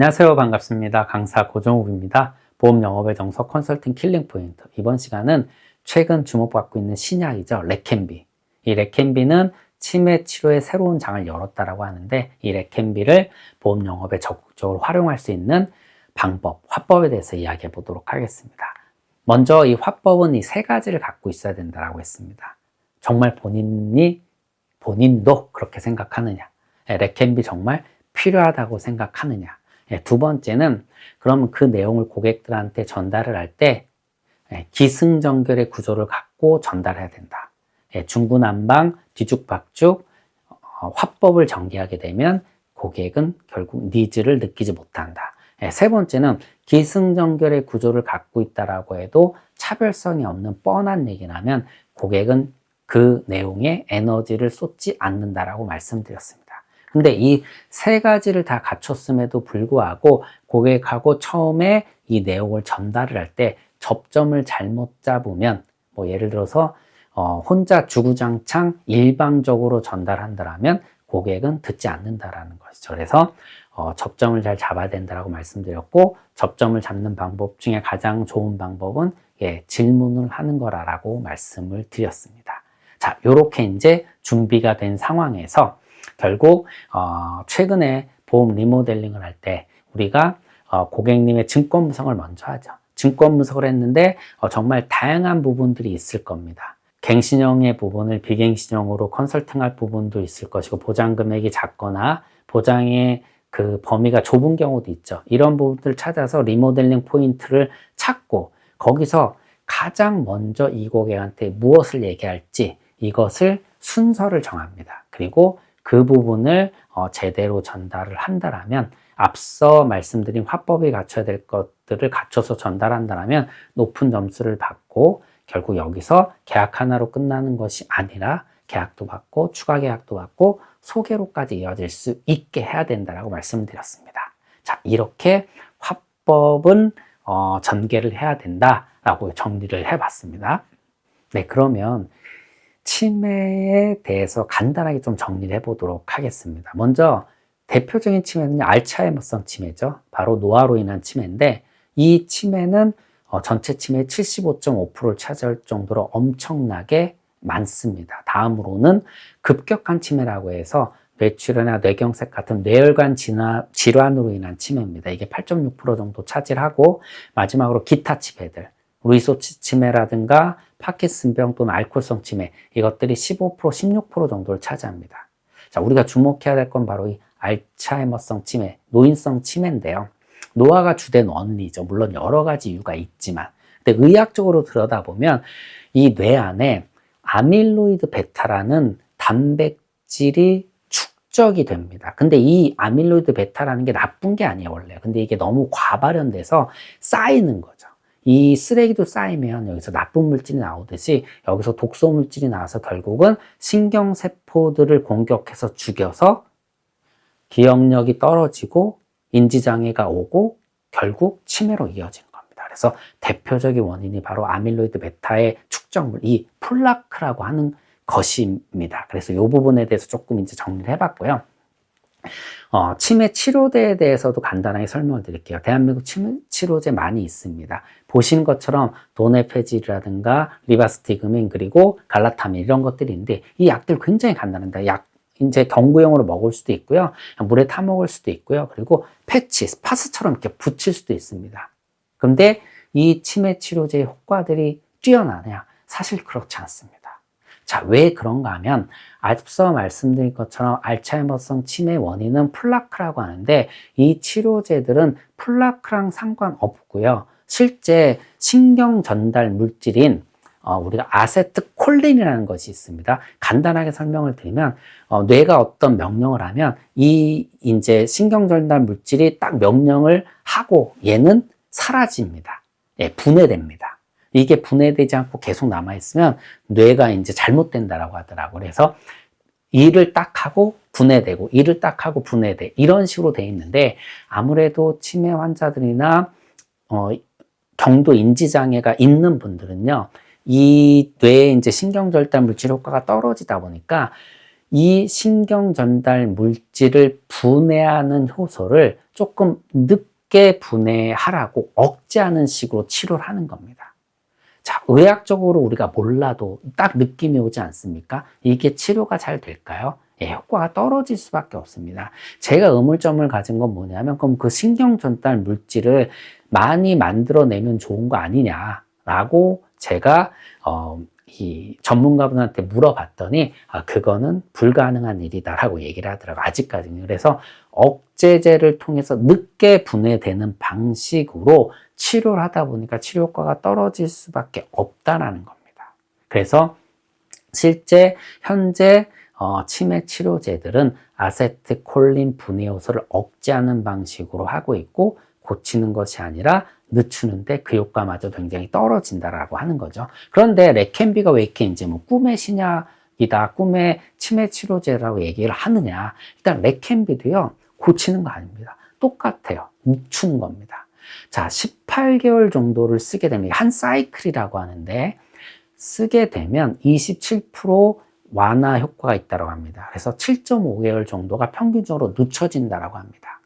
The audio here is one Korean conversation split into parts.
안녕하세요. 반갑습니다. 강사 고정욱입니다. 보험 영업의 정석 컨설팅 킬링 포인트. 이번 시간은 최근 주목받고 있는 신약이죠. 레캔비. 이 레캔비는 치매 치료의 새로운 장을 열었다라고 하는데, 이 레캔비를 보험 영업에 적극적으로 활용할 수 있는 방법, 화법에 대해서 이야기해 보도록 하겠습니다. 먼저 이 화법은 이 세 가지를 갖고 있어야 된다라고 했습니다. 정말 본인도 그렇게 생각하느냐? 레캔비 정말 필요하다고 생각하느냐? 두 번째는 그러면 그 내용을 고객들한테 전달을 할 때 기승전결의 구조를 갖고 전달해야 된다. 중구난방, 뒤죽박죽, 화법을 전개하게 되면 고객은 결국 니즈를 느끼지 못한다. 세 번째는 기승전결의 구조를 갖고 있다라고 해도 차별성이 없는 뻔한 얘기라면 고객은 그 내용에 에너지를 쏟지 않는다라고 말씀드렸습니다. 근데 이 세 가지를 다 갖췄음에도 불구하고 고객하고 처음에 이 내용을 전달을 할 때 접점을 잘못 잡으면, 예를 들어서 혼자 주구장창 일방적으로 전달한다면 고객은 듣지 않는다라는 것이죠. 그래서 접점을 잘 잡아야 된다라고 말씀드렸고, 접점을 잡는 방법 중에 가장 좋은 방법은 질문을 하는 거라고 말씀을 드렸습니다. 자, 요렇게 이제 준비가 된 상황에서 결국 최근에 보험 리모델링을 할 때 우리가 고객님의 증권 분석을 먼저 하죠. 증권 분석을 했는데 정말 다양한 부분들이 있을 겁니다. 갱신형의 부분을 비갱신형으로 컨설팅할 부분도 있을 것이고, 보장 금액이 작거나 보장의 그 범위가 좁은 경우도 있죠. 이런 부분들을 찾아서 리모델링 포인트를 찾고, 거기서 가장 먼저 이 고객한테 무엇을 얘기할지 이것을 순서를 정합니다. 그리고 그 부분을 제대로 전달을 한다면, 앞서 말씀드린 화법이 갖춰야 될 것들을 갖춰서 전달한다면 높은 점수를 받고, 결국 여기서 계약 하나로 끝나는 것이 아니라 계약도 받고 추가 계약도 받고 소개로까지 이어질 수 있게 해야 된다라고 말씀드렸습니다. 자, 이렇게 화법은 전개를 해야 된다라고 정리를 해봤습니다. 네, 그러면 치매에 대해서 간단하게 좀 정리를 해보도록 하겠습니다. 먼저 대표적인 치매는 알츠하이머성 치매죠. 바로 노화로 인한 치매인데, 이 치매는 전체 치매의 75.5%를 차지할 정도로 엄청나게 많습니다. 다음으로는 급격한 치매라고 해서 뇌출혈이나 뇌경색 같은 뇌혈관 질환으로 인한 치매입니다. 이게 8.6% 정도 차지하고, 마지막으로 기타 치매들, 루이소치 치매라든가 파킨슨병 또는 알코올성 치매, 이것들이 15%, 16% 정도를 차지합니다. 자, 우리가 주목해야 될 건 바로 이 알츠하이머성 치매, 노인성 치매인데요. 노화가 주된 원인이죠. 물론 여러 가지 이유가 있지만, 근데 의학적으로 들여다보면 이 뇌 안에 아밀로이드 베타라는 단백질이 축적이 됩니다. 근데 이 아밀로이드 베타라는 게 나쁜 게 아니에요, 원래. 근데 이게 너무 과발현돼서 쌓이는 거죠. 이 쓰레기도 쌓이면 여기서 나쁜 물질이 나오듯이 여기서 독소 물질이 나와서 결국은 신경세포들을 공격해서 죽여서 기억력이 떨어지고 인지장애가 오고 결국 치매로 이어지는 겁니다. 그래서 대표적인 원인이 바로 아밀로이드 베타의 축적물, 이 플라크라고 하는 것입니다. 그래서 이 부분에 대해서 조금 이제 정리를 해봤고요. 치매 치료제에 대해서도 간단하게 설명을 드릴게요. 대한민국 치매 치료제 많이 있습니다. 보신 것처럼 도네페질이라든가 리바스티그민, 그리고 갈라타민, 이런 것들인데, 이 약들 굉장히 간단합니다. 이제 경구용으로 먹을 수도 있고요, 물에 타 먹을 수도 있고요, 그리고 패치, 파스처럼 이렇게 붙일 수도 있습니다. 그런데 이 치매 치료제의 효과들이 뛰어나냐? 사실 그렇지 않습니다. 자, 왜 그런가 하면, 앞서 말씀드린 것처럼 알츠하이머성 치매 원인은 플라크라고 하는데, 이 치료제들은 플라크랑 상관없고요. 실제 신경 전달 물질인 우리가 아세트콜린이라는 것이 있습니다. 간단하게 설명을 드리면, 뇌가 어떤 명령을 하면 이 이제 신경 전달 물질이 딱 명령을 하고 얘는 사라집니다. 분해됩니다. 이게 분해되지 않고 계속 남아있으면 뇌가 이제 잘못된다라고 하더라고요. 그래서 일을 딱 하고 분해되고, 일을 딱 하고 분해돼, 이런 식으로 돼 있는데, 아무래도 치매 환자들이나 경도 인지장애가 있는 분들은요, 이 뇌의 이제 신경절단 물질 효과가 떨어지다 보니까 이 신경 전달 물질을 분해하는 효소를 조금 늦게 분해하라고 억제하는 식으로 치료를 하는 겁니다. 자, 의학적으로 우리가 몰라도 딱 느낌이 오지 않습니까? 이게 치료가 잘 될까요? 예, 효과가 떨어질 수밖에 없습니다. 제가 의문점을 가진 건 뭐냐면, 그럼 그 신경 전달 물질을 많이 만들어내면 좋은 거 아니냐라고 제가 이 전문가분한테 물어봤더니 그거는 불가능한 일이다라고 얘기를 하더라고요. 아직까지는. 그래서 억제제를 통해서 늦게 분해되는 방식으로 치료를 하다 보니까 치료 효과가 떨어질 수밖에 없다라는 겁니다. 그래서 실제 현재 치매 치료제들은 아세트콜린 분해 요소를 억제하는 방식으로 하고 있고, 고치는 것이 아니라 늦추는데 그 효과마저 굉장히 떨어진다라고 하는 거죠. 그런데 레켄비가 왜 이렇게 이제 뭐 꿈의 신약이다, 꿈의 치매 치료제라고 얘기를 하느냐? 일단 레켄비도요, 고치는 거 아닙니다. 똑같아요. 늦추는 겁니다. 자, 18개월 정도를 쓰게 되면, 한 사이클이라고 하는데, 쓰게 되면 27% 완화 효과가 있다고 합니다. 그래서 7.5개월 정도가 평균적으로 늦춰진다고 합니다.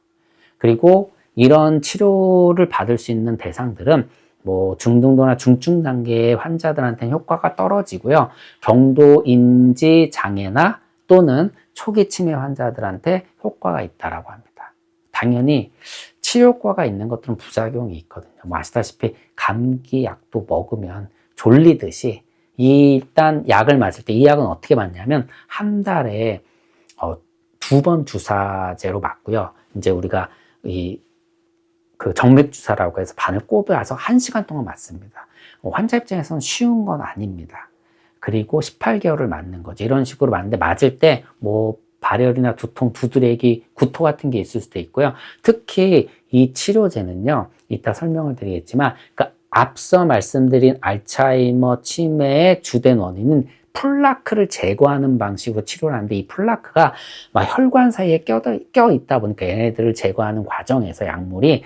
그리고 이런 치료를 받을 수 있는 대상들은 뭐 중등도나 중증 단계의 환자들한테는 효과가 떨어지고요. 경도 인지 장애나 또는 초기 치매 환자들한테 효과가 있다고 합니다. 당연히 치료 효과가 있는 것들은 부작용이 있거든요. 뭐 아시다시피 감기 약도 먹으면 졸리듯이 일단 약을 맞을 때 이 약은 어떻게 맞냐면 한 달에 2번 주사제로 맞고요. 이제 우리가 그 정맥 주사라고 해서 바늘 꼽아서 1시간 동안 맞습니다. 환자 입장에서는 쉬운 건 아닙니다. 그리고 18개월을 맞는 거죠. 이런 식으로 맞는데, 맞을 때 뭐 발열이나 두통, 두드레기, 구토 같은 게 있을 수도 있고요. 특히 이 치료제는요, 이따 설명을 드리겠지만, 그러니까 앞서 말씀드린 알츠하이머 치매의 주된 원인은 플라크를 제거하는 방식으로 치료를 하는데, 이 플라크가 막 혈관 사이에 껴 있다 보니까 얘네들을 제거하는 과정에서 약물이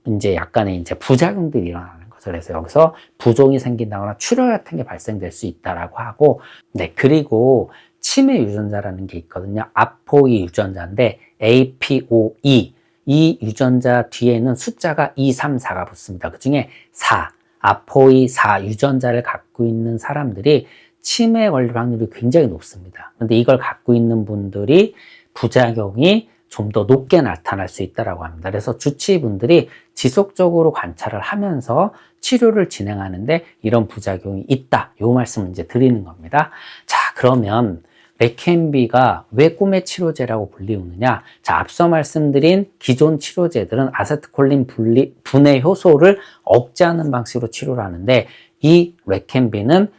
이제 약간의 이제 부작용들이 일어나는 거죠. 그래서 여기서 부종이 생긴다거나 출혈 같은 게 발생될 수 있다라고 하고, 네, 그리고 치매 유전자라는 게 있거든요. 아포이 유전자인데 APOE, 이 유전자 뒤에는 숫자가 2, 3, 4가 붙습니다. 그 중에 4, 아포이 4 유전자를 갖고 있는 사람들이 치매에 걸릴 확률이 굉장히 높습니다. 그런데 이걸 갖고 있는 분들이 부작용이 좀 더 높게 나타날 수 있다고 합니다. 그래서 주치의분들이 지속적으로 관찰을 하면서 치료를 진행하는데 이런 부작용이 있다, 이 말씀을 이제 드리는 겁니다. 자, 그러면 레켄비가 왜 꿈의 치료제라고 불리우느냐? 자, 앞서 말씀드린 기존 치료제들은 아세트콜린 분해 효소를 억제하는 방식으로 치료를 하는데, 이 레켄비는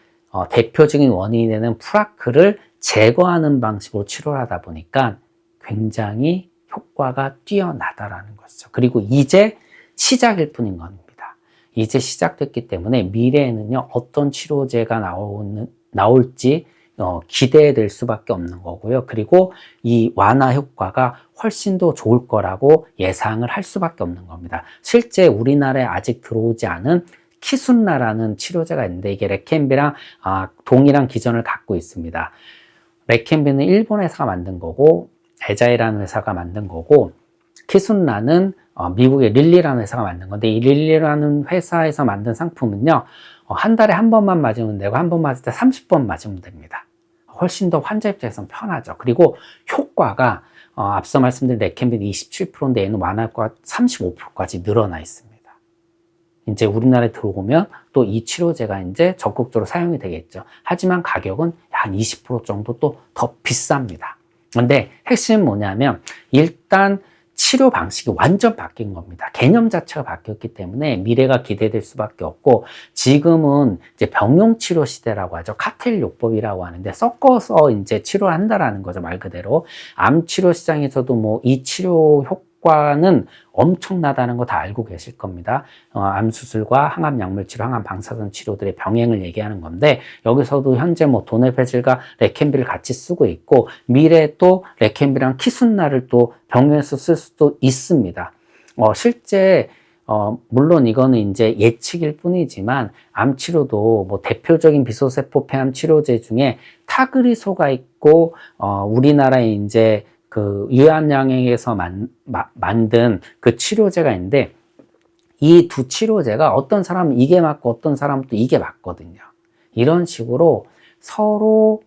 대표적인 원인이 되는 플라크를 제거하는 방식으로 치료를 하다 보니까 굉장히 효과가 뛰어나다라는 것이죠. 그리고 이제 시작일 뿐인 겁니다. 이제 시작됐기 때문에 미래에는요, 어떤 치료제가 나올지 기대될 수밖에 없는 거고요. 그리고 이 완화 효과가 훨씬 더 좋을 거라고 예상을 할 수밖에 없는 겁니다. 실제 우리나라에 아직 들어오지 않은 키순라라는 치료제가 있는데, 이게 레켄비랑 동일한 기전을 갖고 있습니다. 레켄비는 일본 회사가 만든 거고, 에자이라는 회사가 만든 거고, 키순라는 미국의 릴리라는 회사가 만든 건데, 이 릴리라는 회사에서 만든 상품은요, 한 달에 한 번만 맞으면 되고, 한 번 맞을 때 30번 맞으면 됩니다. 훨씬 더 환자 입장에서는 편하죠. 그리고 효과가 앞서 말씀드린 레켄비는 27%인데 얘는 완화 효과가 35%까지 늘어나 있습니다. 이제 우리나라에 들어오면 또 이 치료제가 이제 적극적으로 사용이 되겠죠. 하지만 가격은 한 20% 정도 또 더 비쌉니다. 근데 핵심은 뭐냐면, 일단 치료 방식이 완전 바뀐 겁니다. 개념 자체가 바뀌었기 때문에 미래가 기대될 수밖에 없고, 지금은 이제 병용 치료 시대라고 하죠. 칵테일 요법이라고 하는데 섞어서 이제 치료를 한다라는 거죠. 말 그대로. 암 치료 시장에서도 뭐 이 치료 효과는 엄청나다는 거 다 알고 계실 겁니다. 암 수술과 항암 약물 치료, 항암 방사선 치료들의 병행을 얘기하는 건데, 여기서도 현재 뭐 도네페질과 레켄비를 같이 쓰고 있고, 미래에 또 레켄비랑 키순라를 또 병행해서 쓸 수도 있습니다. 실제 물론 이거는 이제 예측일 뿐이지만 암 치료도 뭐 대표적인 비소세포 폐암 치료제 중에 타그리소가 있고 우리나라에 이제 그 유한양행에서 만든 그 치료제가 있는데 이 두 치료제가 어떤 사람은 이게 맞고 어떤 사람은 또 이게 맞거든요. 이런 식으로 서로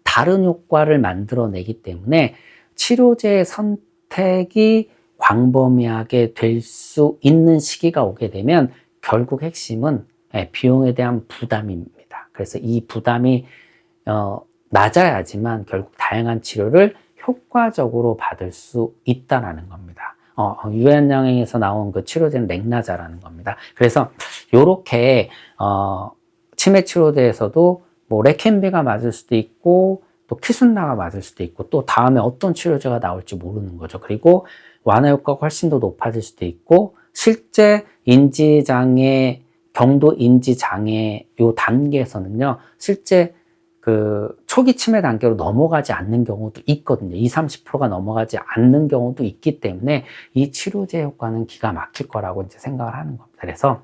다른 효과를 만들어내기 때문에 치료제의 선택이 광범위하게 될 수 있는 시기가 오게 되면 결국 핵심은 비용에 대한 부담입니다. 그래서 이 부담이 낮아야지만 결국 다양한 치료를 효과적으로 받을 수 있다는 겁니다. 유한양행에서 나온 그 치료제는 렉나자라는 겁니다. 그래서 요렇게 치매 치료제에서도 뭐 레켄비가 맞을 수도 있고 또 키순라가 맞을 수도 있고 또 다음에 어떤 치료제가 나올지 모르는 거죠. 그리고 완화 효과가 훨씬 더 높아질 수도 있고 실제 인지장애, 경도 인지장애 요 단계에서는요, 실제 그 초기 치매 단계로 넘어가지 않는 경우도 있거든요. 20, 30%가 넘어가지 않는 경우도 있기 때문에 이 치료제 효과는 기가 막힐 거라고 이제 생각을 하는 겁니다. 그래서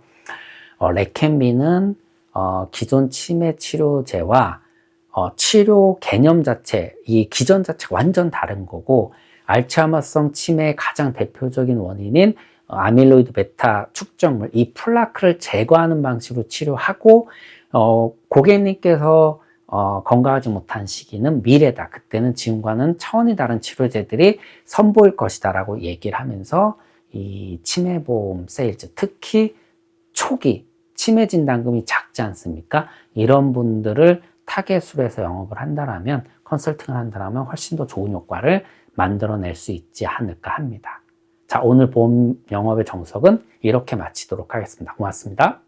레켄비는 기존 치매 치료제와 치료 개념 자체, 이 기전 자체가 완전 다른 거고, 알츠하이머성 치매의 가장 대표적인 원인인 아밀로이드 베타 축적물, 이 플라크를 제거하는 방식으로 치료하고, 고객님께서 건강하지 못한 시기는 미래다. 그때는 지금과는 차원이 다른 치료제들이 선보일 것이다 라고 얘기를 하면서 이 치매보험 세일즈, 특히 초기 치매 진단금이 작지 않습니까? 이런 분들을 타겟으로 해서 영업을 한다라면, 컨설팅을 한다라면 훨씬 더 좋은 효과를 만들어낼 수 있지 않을까 합니다. 자, 오늘 보험 영업의 정석은 이렇게 마치도록 하겠습니다. 고맙습니다.